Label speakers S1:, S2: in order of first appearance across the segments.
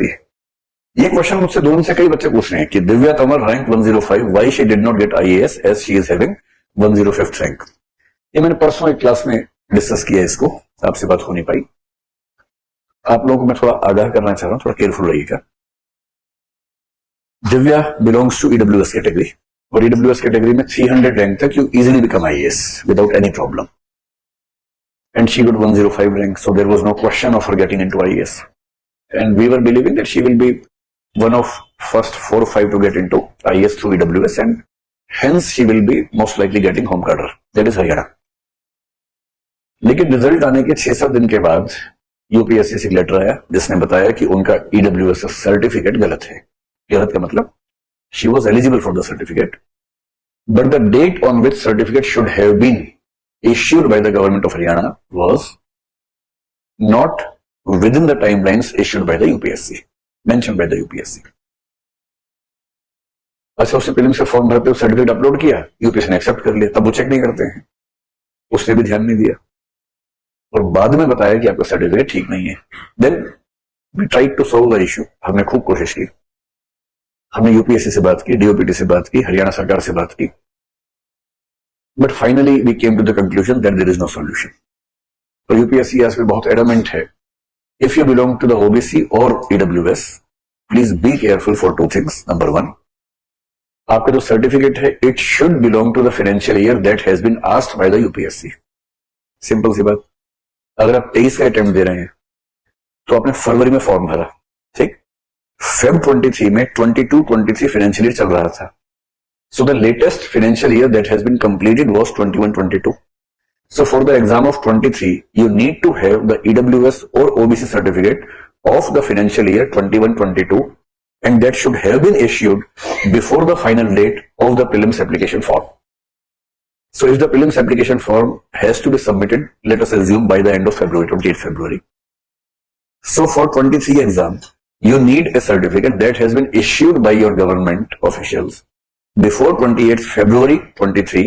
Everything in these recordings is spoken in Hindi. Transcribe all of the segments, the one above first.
S1: है। ये क्वेश्चन मुझसे दोनों से कई बच्चे पूछ रहे हैं कि Divya Tanwar rank 105, why she did not get IAS as she is having 105th rank. ये मैंने परसों एक क्लास में डिस्कस किया, इसको आपसे बात हो नहीं पाई। आप लोगों को मैं थोड़ा आगाह करना चाह रहा हूं, थोड़ा केयरफुल रहिएगा। Divya belongs to EWS category, और ईडब्ल्यूएस कैटेगरी में 300 रैंक तक you easily become IAS without any problem, and she got 105 rank, so there was no question of her getting into IAS, and we were believing that she will be one of first 4 or 5 to get into IAS through EWS, and hence she will be most likely getting home cadre, that is Haryana. लेकिन रिजल्ट आने के 6-7 दिन के बाद यूपीएससी से लेटर आया जिसने बताया कि उनका EWS सर्टिफिकेट गलत है। गलत का मतलब she was eligible for the certificate, but the date on which certificate should have been issued by the government of Haryana was not within the timelines issued by the UPSC, mentioned by the UPSC. अच्छा, उससे प्रीलिम्स से फॉर्म भरते हुए सर्टिफिकेट अपलोड किया, यूपीएससी ने एक्सेप्ट कर लिया, तब वो चेक नहीं करते हैं, उसने भी ध्यान नहीं दिया और बाद में बताया कि आपका सर्टिफिकेट ठीक नहीं है। Then we tried to solve the issue, हमने खूब कोशिश की, हमने यूपीएससी से बात की, डीओपीटी से बात की, हरियाणा सरकार से बात की, but finally we came to the conclusion that there is no solution. तो यूपीएससी आज भी बहुत एडमेंट है, if you belong to the OBC or EWS, please be careful for 2 things. Number 1, आपका जो सर्टिफिकेट है it should belong to the financial year that has been asked by the UPSC. Simple सी बात, अगर आप 23 का अटेम्प्ट दे रहे हैं तो आपने फरवरी में फॉर्म भरा, ठीक, फेब 23 में 22-23 फाइनेंशियल ईयर चल रहा था, so the latest financial year that has been completed was 21-22. So for the exam of 23, you need to have the EWS or OBC certificate of the financial year 21-22, and that should have been issued before the final date of the prelims application form. So if the prelims application form has to be submitted, let us assume by the end of February, 28th February. So for 23 exam, you need a certificate that has been issued by your government officials before 28th February 23,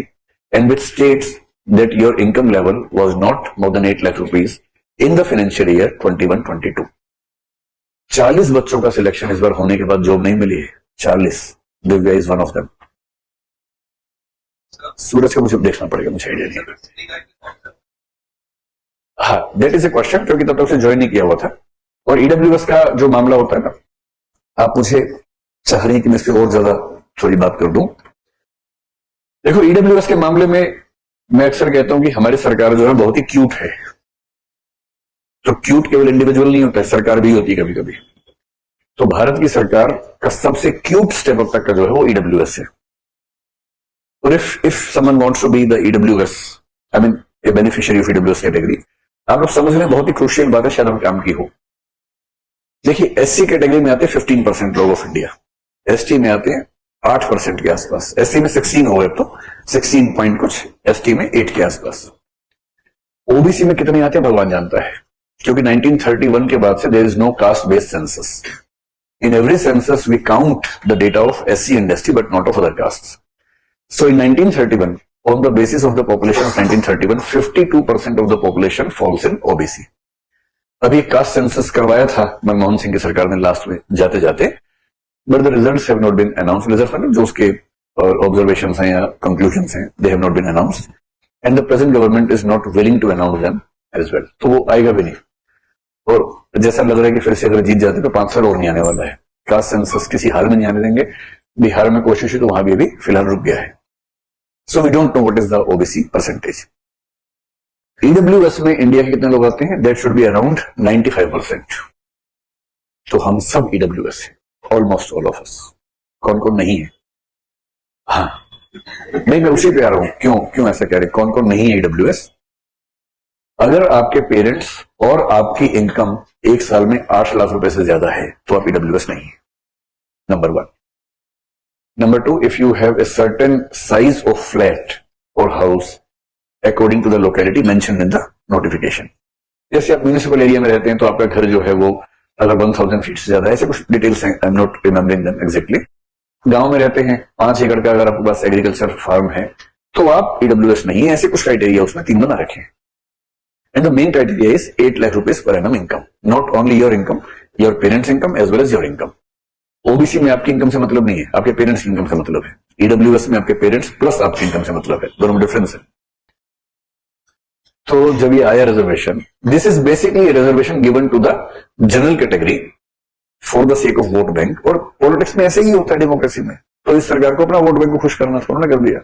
S1: and which states that your income level was not more than 8 lakh rupees in the financial year 21-22. 40 बच्चों का सिलेक्शन इस बार होने के बाद जॉब नहीं मिली है, 40, Divya is one of them. सूरज का मुझे देखना पड़ेगा, मुझे आइडिया नहीं। हाँ, दैट इज ए क्वेश्चन, क्योंकि तब तक से ज्वाइन नहीं किया हुआ था। और ईडब्ल्यूएस का जो मामला होता है ना, आप मुझे चाह रही कि मैं इस पर और ज्यादा थोड़ी बात कर दूं। देखो, ईडब्ल्यूएस के मामले में मैं अक्सर कहता हूं कि हमारी सरकार जो है बहुत ही क्यूट है। तो क्यूट केवल इंडिविजुअल नहीं होता है, सरकार भी होती है कभी कभी। तो भारत की सरकार का सबसे क्यूट स्टेप अब तक का जो है वो ईडब्ल्यूएस है। और if someone wants to be the EWS, I mean a beneficiary of EWS category, आप लोग समझ लें, बहुत ही क्रूशियल बात है, शायद हम काम की हो। देखिए, एससी कैटेगरी में आते हैं 15% लोग ऑफ इंडिया, एसटी में आते हैं 8% के आसपास, एससी में 16 हो गए तो 16 पॉइंट कुछ, एसटी में 8 के आसपास। ओबीसी में कितने आते हैं भगवान जानता है, क्योंकि 1931 के बाद से there is no caste based census. In every census we count the data of SC and ST but not of other caste. So in 1931, on the basis of the population of 1931, 52% of the population falls in OBC. अभी कास्ट सेंसस करवाया था मनमोहन सिंह की सरकार ने लास्ट में जाते जाते, but the results have not been announced. Results जो उसके observations हैं या conclusions हैं, they have not been announced, and the present government is not willing to announce them as well. तो वो आएगा भी नहीं, और जैसा लग रहा है कि फिर से अगर जीत जाते तो 5 साल और नहीं आने वाला है। कास्ट सेंसस किसी हाल में नहीं आने देंगे। बिहार में कोशिश हुई तो वहां भी अभी फिलहाल रुक गया है। So we don't know what is the OBC percentage. EWS में इंडिया के कितने लोग आते हैं? That should be around 95%। तो हम सब ईडब्ल्यूएस है, ऑलमोस्ट ऑल ऑफ अस। कौन कौन नहीं है? हाँ, नहीं, मैं उसी पे आ रहा हूं। क्यों ऐसा कह रहे, कौन कौन नहीं है ईडब्ल्यूएस? अगर आपके पेरेंट्स और आपकी इनकम एक साल में 8 लाख रुपए से ज्यादा है तो आप ईडब्ल्यूएस नहीं है, number 1। Number 2, if you have a certain size of flat और house according to the locality mentioned in the notification. जैसे आप म्यूनिसिपल एरिया में रहते हैं तो आपका घर जो है वो अगर 1000 फीट से ज्यादा है, ऐसे कुछ डिटेल्स हैं, I am not remembering them exactly. गांव में रहते हैं, 5 एकड़ का अगर आपके पास एग्रीकल्चर फार्म है तो आप ईडब्ल्यूएस नहीं है, ऐसे कुछ क्राइटेरिया उसमें 3 बना रखे हैं। And the main criteria is 8 lakh rupees per annum income, not only your income, your parents income as well as your income. OBC में आपकी इनकम से मतलब नहीं है, आपके पेरेंट्स की इनकम से मतलब है। ईडब्ल्यूएस में आपके पेरेंट्स प्लस आपकी इनकम से मतलब है, दोनों में डिफरेंस है। तो जब ये आया reservation, this is basically reservation given to the general category for the sake of vote bank. और पॉलिटिक्स में ऐसे ही होता है डेमोक्रेसी में। तो इस सरकार को अपना वोट बैंक को खुश करना थोड़ा ना कर दिया।